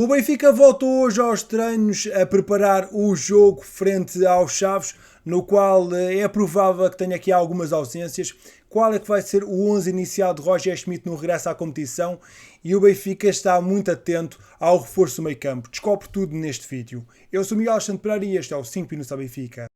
O Benfica volta hoje aos treinos a preparar o jogo frente aos Chaves, no qual é provável que tenha aqui algumas ausências. Qual é que vai ser o 11 inicial de Roger Schmidt no regresso à competição? E o Benfica está muito atento ao reforço do meio-campo. Descobre tudo neste vídeo. Eu sou Miguel Alexandre Pereira e este é o 5 Minutos ao Benfica.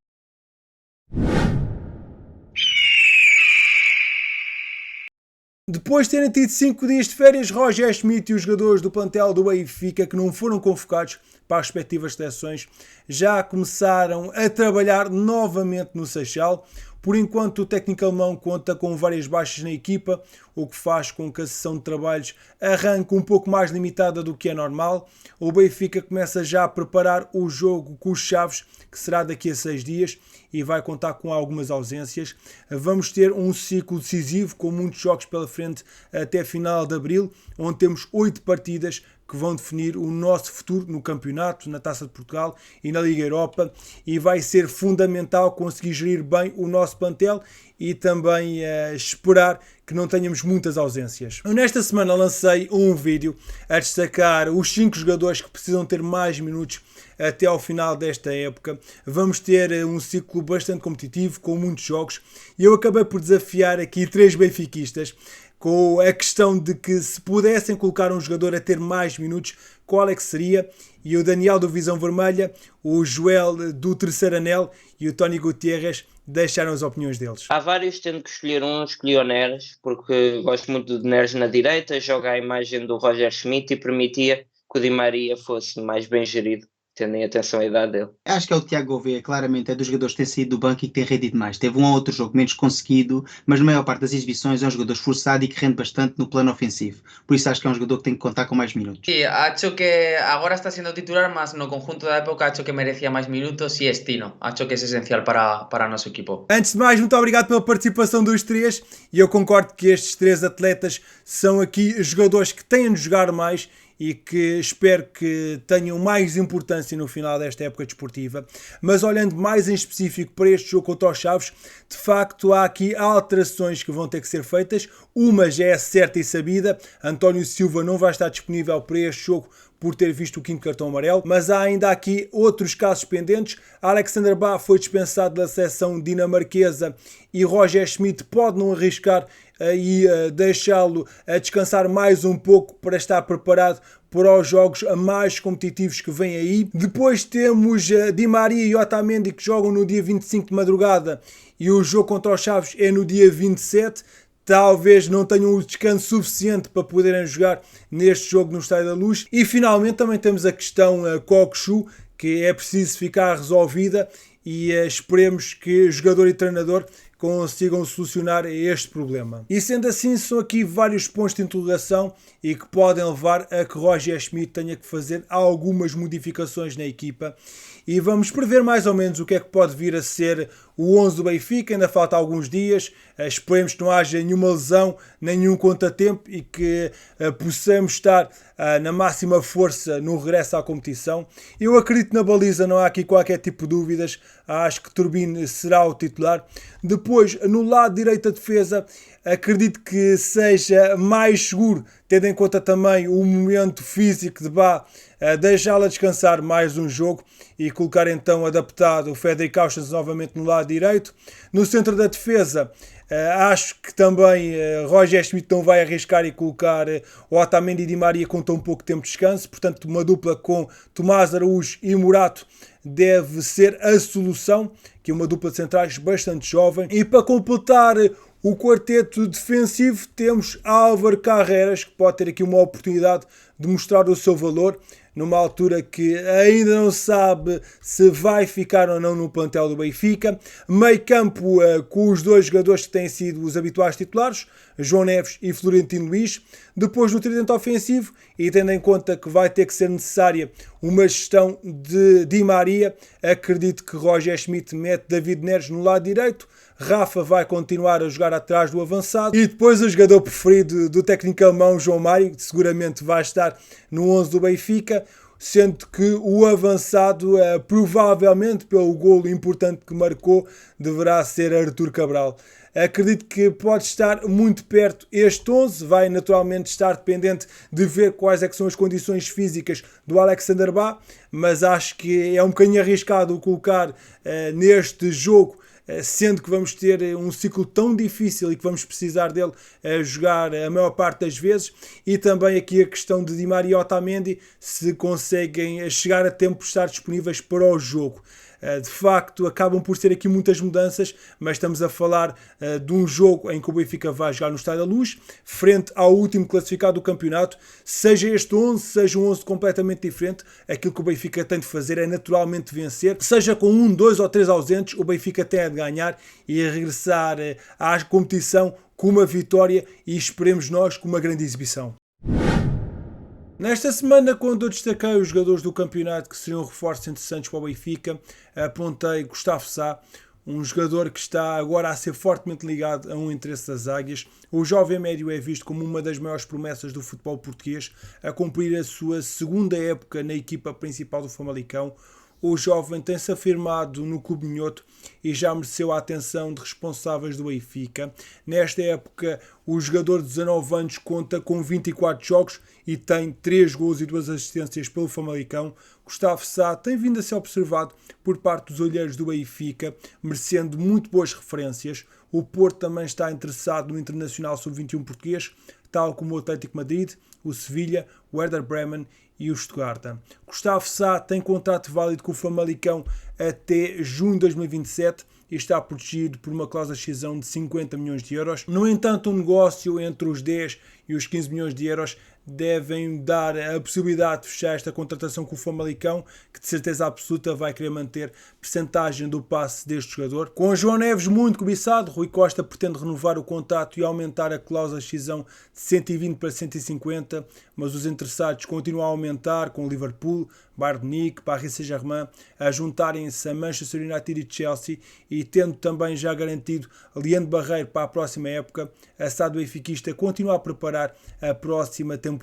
Depois de terem tido 5 dias de férias, Roger Schmidt e os jogadores do plantel do Benfica, que não foram convocados para as respectivas seleções, já começaram a trabalhar novamente no Seixal. Por enquanto, o técnico alemão conta com várias baixas na equipa, o que faz com que a sessão de trabalhos arranque um pouco mais limitada do que é normal. O Benfica começa já a preparar o jogo com os Chaves, que será daqui a 6 dias, e vai contar com algumas ausências. Vamos ter um ciclo decisivo, com muitos jogos pela frente até final de abril, onde temos 8 partidas que vão definir o nosso futuro no campeonato, na Taça de Portugal e na Liga Europa, e vai ser fundamental conseguir gerir bem o nosso plantel e também esperar que não tenhamos muitas ausências. Nesta semana lancei um vídeo a destacar os 5 jogadores que precisam ter mais minutos até ao final desta época. Vamos ter um ciclo bastante competitivo, com muitos jogos, e eu acabei por desafiar aqui 3 benfiquistas com a questão de que se pudessem colocar um jogador a ter mais minutos, qual é que seria? E o Daniel do Visão Vermelha, o Joel do Terceiro Anel e o Tony Gutierrez deixaram as opiniões deles. Há vários, tendo que escolher um, escolhi o Neres, porque gosto muito do Neres na direita, joga a imagem do Roger Schmidt e permitia que o Di Maria fosse mais bem gerido, tendo em atenção a idade dele. Acho que é o Tiago Gouveia, claramente, é dos jogadores que tem saído do banco e que tem rendido mais. Teve um ou outro jogo menos conseguido, mas na maior parte das exibições é um jogador esforçado e que rende bastante no plano ofensivo. Por isso acho que é um jogador que tem que contar com mais minutos. Sí, acho que agora está sendo titular, mas no conjunto da época acho que merecía máis minutos e Estino. Acho que é esencial para o nosso equipo. Antes de mais, muito obrigado pela participação dos 3, e eu concordo que estes 3 atletas são aqui jogadores que têm de jogar mais e que espero que tenham mais importância no final desta época desportiva. Mas olhando mais em específico para este jogo contra os Chaves, de facto há aqui alterações que vão ter que ser feitas. Uma já é certa e sabida: António Silva não vai estar disponível para este jogo por ter visto o 5º cartão amarelo, mas há ainda aqui outros casos pendentes. Alexander Bah foi dispensado da seleção dinamarquesa e Roger Schmidt pode não arriscar e deixá-lo a descansar mais um pouco para estar preparado para os jogos mais competitivos que vêm aí. Depois temos Di Maria e Otamendi, que jogam no dia 25 de madrugada, e o jogo contra os Chaves é no dia 27. Talvez não tenham o descanso suficiente para poderem jogar neste jogo no Estádio da Luz. E finalmente também temos a questão Cockchu, que é preciso ficar resolvida, e esperemos que jogador e treinador consigam solucionar este problema. E sendo assim, são aqui vários pontos de interrogação e que podem levar a que Roger Schmidt tenha que fazer algumas modificações na equipa. E vamos prever mais ou menos o que é que pode vir a ser o 11 do Benfica. Ainda falta alguns dias, esperemos que não haja nenhuma lesão, nenhum contratempo e que possamos estar na máxima força no regresso à competição. Eu acredito na baliza, não há aqui qualquer tipo de dúvidas, acho que Turbine será o titular. Depois, no lado direito da defesa, acredito que seja mais seguro, tendo em conta também o momento físico de Bah, deixá-la descansar mais um jogo e colocar então adaptado o Frederic Auschwitz novamente no lado direito. No centro da defesa, acho que também Roger Schmidt não vai arriscar e colocar o Otamendi e Di Maria com tão pouco tempo de descanso, portanto uma dupla com Tomás Araújo e Morato deve ser a solução, que é uma dupla de centrais bastante jovem. E para completar o quarteto defensivo temos Álvaro Carreras, que pode ter aqui uma oportunidade de mostrar o seu valor, numa altura que ainda não se sabe se vai ficar ou não no plantel do Benfica. Meio campo com os 2 jogadores que têm sido os habituais titulares, João Neves e Florentino Luís. Depois no tridente ofensivo, e tendo em conta que vai ter que ser necessária uma gestão de Di Maria, acredito que Roger Schmidt mete David Neres no lado direito. Rafa vai continuar a jogar atrás do avançado. E depois o jogador preferido do técnico alemão, João Mário, que seguramente vai estar no 11 do Benfica, sendo que o avançado, provavelmente pelo golo importante que marcou, deverá ser Artur Cabral. Acredito que pode estar muito perto este 11, vai naturalmente estar dependente de ver quais é que são as condições físicas do Alexander Bá, mas acho que é um bocadinho arriscado colocar neste jogo, sendo que vamos ter um ciclo tão difícil e que vamos precisar dele jogar a maior parte das vezes, e também aqui a questão de Di Maria e Otamendi, se conseguem chegar a tempo de estar disponíveis para o jogo. De facto, acabam por ser aqui muitas mudanças, mas estamos a falar de um jogo em que o Benfica vai jogar no Estádio da Luz, frente ao último classificado do campeonato. Seja este 11, seja um 11 completamente diferente, aquilo que o Benfica tem de fazer é naturalmente vencer. Seja com 1, 2 ou 3 ausentes, o Benfica tem de ganhar e regressar à competição com uma vitória e esperemos nós com uma grande exibição. Nesta semana, quando eu destaquei os jogadores do campeonato que seriam reforços interessantes para o Benfica, apontei Gustavo Sá, um jogador que está agora a ser fortemente ligado a um interesse das Águias. O jovem médio é visto como uma das maiores promessas do futebol português, a cumprir a sua segunda época na equipa principal do Famalicão. O jovem tem-se afirmado no Clube Minhoto e já mereceu a atenção de responsáveis do Benfica. Nesta época, o jogador de 19 anos conta com 24 jogos e tem 3 gols e 2 assistências pelo Famalicão. Gustavo Sá tem vindo a ser observado por parte dos olheiros do Benfica, merecendo muito boas referências. O Porto também está interessado no Internacional Sub-21 português, tal como o Atlético Madrid, o Sevilha, o Werder Bremen e o Stuttgart. Gustavo Sá tem contrato válido com o Famalicão até junho de 2027 e está protegido por uma cláusula de rescisão de 50 milhões de euros. No entanto, um negócio entre os 10 e os 15 milhões de euros devem dar a possibilidade de fechar esta contratação com o Famalicão, que de certeza absoluta vai querer manter percentagem do passe deste jogador. Com o João Neves muito cobiçado, Rui Costa pretende renovar o contrato e aumentar a cláusula de rescisão de 120 para 150, mas os interessados continuam a aumentar, com o Liverpool, Bayern de Munique, Paris Saint-Germain a juntarem-se a Manchester United e Chelsea, e tendo também já garantido Leandro Barreiro para a próxima época, a SAD benfiquista continua a preparar a próxima temporada.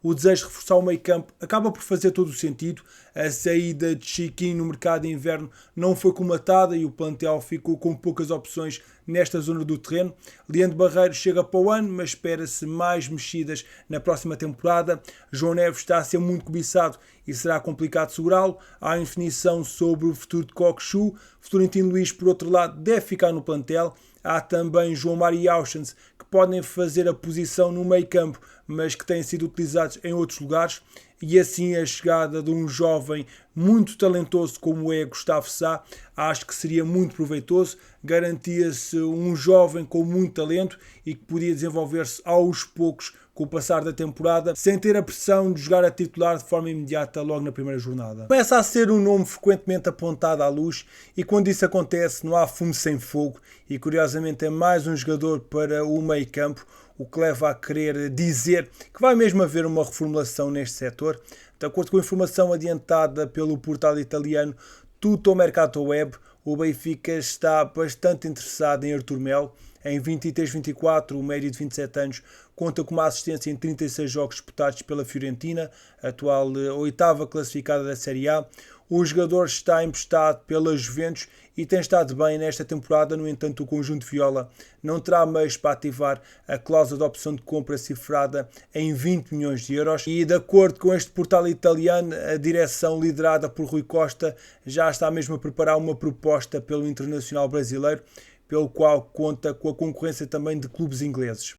O desejo de reforçar o meio campo acaba por fazer todo o sentido. A saída de Chiquinho no mercado de inverno não foi comatada e o plantel ficou com poucas opções nesta zona do terreno. Leandro Barreiro chega para o ano, mas espera-se mais mexidas na próxima temporada. João Neves está a ser muito cobiçado e será complicado segurá-lo. Há indefinição sobre o futuro de Cockchu. Florentino Luís, por outro lado, deve ficar no plantel. Há também João Mário e Auschwitz, que podem fazer a posição no meio campo, mas que têm sido utilizados em outros lugares. E assim a chegada de um jovem muito talentoso como é Gustavo Sá, acho que seria muito proveitoso. Garantia-se um jovem com muito talento e que podia desenvolver-se aos poucos com o passar da temporada, sem ter a pressão de jogar a titular de forma imediata logo na primeira jornada. Começa a ser um nome frequentemente apontado à luz e quando isso acontece não há fumo sem fogo e curiosamente é mais um jogador para o meio campo, o que leva a querer dizer que vai mesmo haver uma reformulação neste setor. De acordo com a informação adiantada pelo portal italiano Tuttomercato Web, o Benfica está bastante interessado em Arthur Melo. Em 23-24, o médio de 27 anos conta com uma assistência em 36 jogos disputados pela Fiorentina, atual oitava classificada da Série A. O jogador está emprestado pela Juventus e tem estado bem nesta temporada. No entanto, o conjunto viola não terá meios para ativar a cláusula de opção de compra cifrada em 20 milhões de euros. E de acordo com este portal italiano, a direção liderada por Rui Costa já está mesmo a preparar uma proposta pelo internacional brasileiro, pelo qual conta com a concorrência também de clubes ingleses.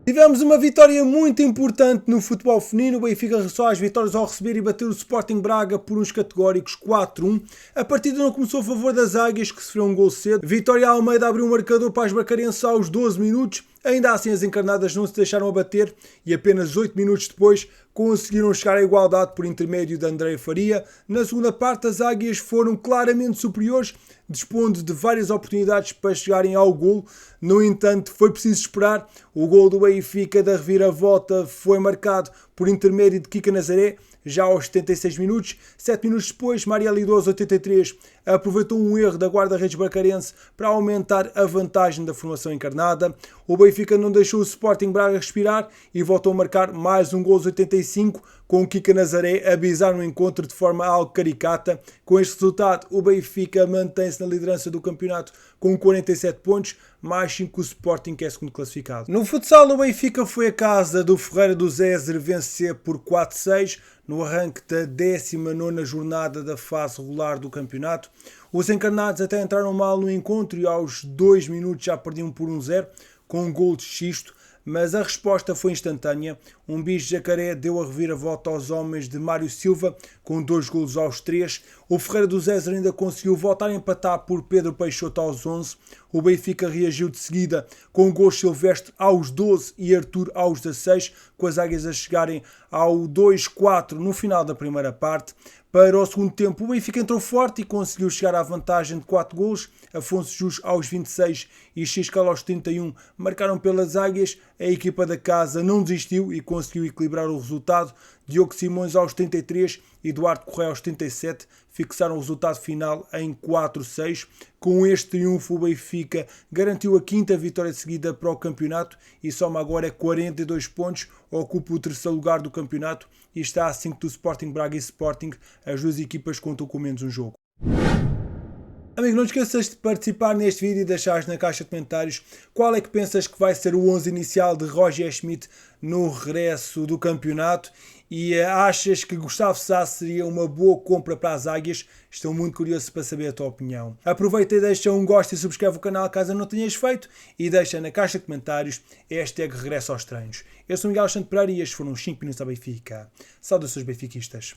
Tivemos uma vitória muito importante no futebol feminino. O Benfica regressou às vitórias ao receber e bater o Sporting Braga por uns categóricos 4-1. A partida não começou a favor das Águias, que sofreu um gol cedo. Vitória Almeida abriu um marcador para as bracarenses aos 12 minutos. Ainda assim, as encarnadas não se deixaram abater e apenas 8 minutos depois conseguiram chegar à igualdade por intermédio de André Faria. Na segunda parte, as Águias foram claramente superiores, dispondo de várias oportunidades para chegarem ao golo. No entanto, foi preciso esperar. O golo do Benfica da reviravolta foi marcado por intermédio de Kika Nazaré, já aos 76 minutos. 7 minutos depois, Maria Lidoso, 83, aproveitou um erro da guarda-redes bracarense para aumentar a vantagem da formação encarnada. O Benfica não deixou o Sporting Braga respirar e voltou a marcar mais um gol aos 85, com o Kika Nazaré a bizar no encontro de forma algo caricata. Com este resultado, o Benfica mantém-se na liderança do campeonato com 47 pontos, mais 5 o Sporting, que é segundo classificado. No futsal, o Benfica foi a casa do Ferreira do Zezer vencer por 4-6 no arranque da 19ª jornada da fase regular do campeonato. Os encarnados até entraram mal no encontro e aos 2 minutos já perdiam por 1-0 com um gol de Xisto, mas a resposta foi instantânea. Um bicho jacaré deu a reviravolta aos homens de Mário Silva com 2 golos aos 3. O Ferreira do Zezer ainda conseguiu voltar a empatar por Pedro Peixoto aos 11. O Benfica reagiu de seguida com gols Silvestre aos 12 e Arthur aos 16, com as águias a chegarem ao 2-4 no final da primeira parte. Para o segundo tempo, o Benfica entrou forte e conseguiu chegar à vantagem de 4 golos. Afonso Jus aos 26 e Xiscal aos 31 marcaram pelas águias. A equipa da casa não desistiu e conseguiu equilibrar o resultado. Diogo Simões aos 33 e Eduardo Correia aos 37 fixaram o resultado final em 4-6. Com este triunfo, o Benfica garantiu a 5ª vitória seguida para o campeonato e soma agora 42 pontos, ocupa o 3º lugar do campeonato e está a 5 do Sporting Braga e Sporting. As duas equipas contam com menos um jogo. Amigo, não te esqueças de participar neste vídeo e deixares na caixa de comentários qual é que pensas que vai ser o 11 inicial de Roger Schmidt no regresso do campeonato e achas que Gustavo Sá seria uma boa compra para as águias? Estou muito curioso para saber a tua opinião. Aproveita e deixa um gosto e subscreve o canal caso não tenhas feito e deixa na caixa de comentários #regresso aos treinos. Eu sou Miguel Alexandre Pereira e estes foram os 5 minutos da Benfica. Saudações benfiquistas.